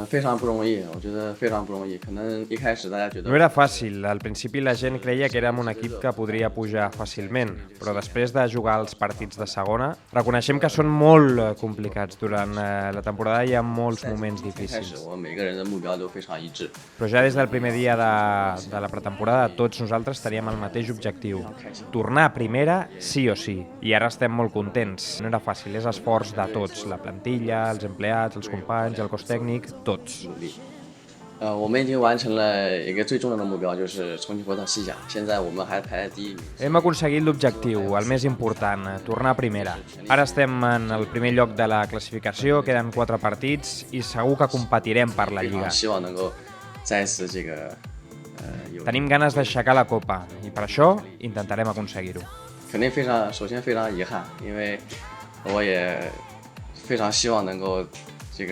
非常不容易，我觉得非常不容易。可能一开始大家觉得 No era fàcil. Al principi la gent creia que érem un equip que podria pujar fàcilment, però després de jugar els partits de segona, reconeixem que són molt complicats. Durant la temporada hi ha molts moments 一开始 difícils. 我们每个人的目标都非常一致， Però ja des del primer dia de la pretemporada tots nosaltres teníem el mateix objectiu, tornar a primera sí o sí. I ara estem molt contents. No era fàcil, és esforç de tots, la plantilla, els empleats, els companys, el cos tècnic, tots. 努力。我们已经完成了一个最重要的目标，就是重新回到西甲。现在我们还排在第一名。 Hem aconseguit l'objectiu, el més important, tornar a primera. Ara estem en el primer lloc de la classificació, queden 4 partits i segur que competirem per la 非常 Lliga. 希望能够再次有， Tenim ganes d'aixecar la copa i per això intentarem aconseguir-ho. 肯定首先非常遗憾，因为我也非常希望能够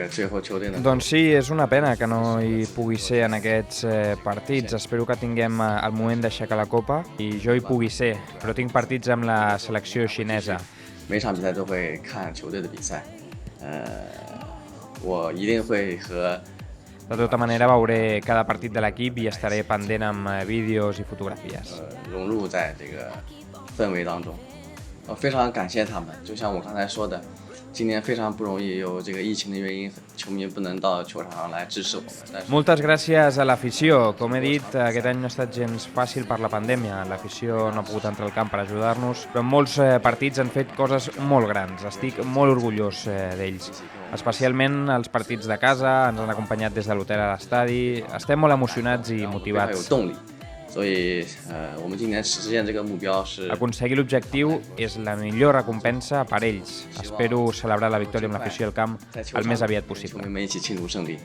最后球队能。 Doncs sí, és una pena que no hi pugui ser en aquests partits. Espero que tinguem el moment d'aixecar la copa i jo hi pugui ser, però tinc partits amb la selecció xinesa. 每场比赛都会看球队的比赛，我一定会和 De tota manera veuré cada partit de l'equip i estaré pendent amb vídeos i fotografies. 融入在这个氛围当中。非常感谢他们，就像我刚才说的，今年非常不容易，有这个疫情的原因，球迷不能到球场上来支持我们。但是 Moltes gràcies a l'afició. Com he dit, aquest any no ha estat gens fàcil per la pandèmia. L'afició no ha pogut entrar al camp per ajudar-nos, però en molts partits han fet coses molt grans. Estic molt orgullós d'ells. Especialment els partits de casa, ens han acompanyat des de l'hotel a l'estadi. Estem molt emocionats i 非常有 motivats. 动力。所以我们今年实现这个目标是 Aconseguir l'objectiu és la millor recompensa per ells. Espero celebrar la victòria amb l'afició al camp 在球 el 场 més aviat 跟球 possible. 迷们一起庆祝胜利。